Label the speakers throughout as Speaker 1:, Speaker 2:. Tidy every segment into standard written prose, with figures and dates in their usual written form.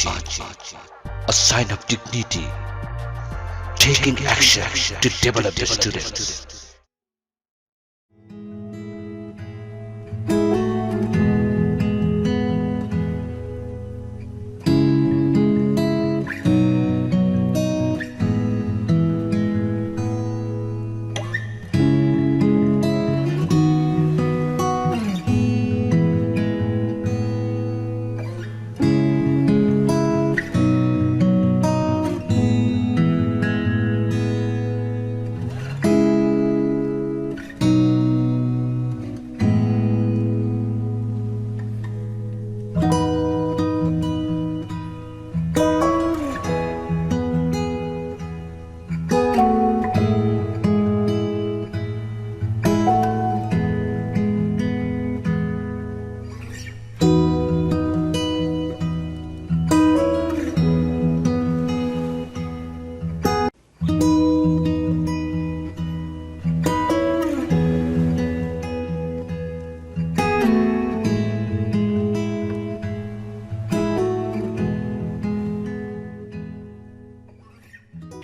Speaker 1: a sign of dignity, taking action to develop the students.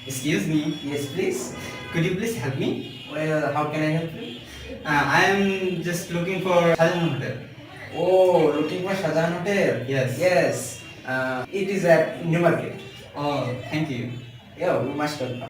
Speaker 2: Excuse me.
Speaker 3: Yes, please.
Speaker 2: Could you please help me?
Speaker 3: Well, how can I help you?
Speaker 2: I am just looking for Shajan Hotel.
Speaker 3: Oh, looking for Shahjahan Hotel?
Speaker 2: Yes.
Speaker 3: Yes. It is at New Market.
Speaker 2: Oh, thank you.
Speaker 3: Yeah, we must welcome.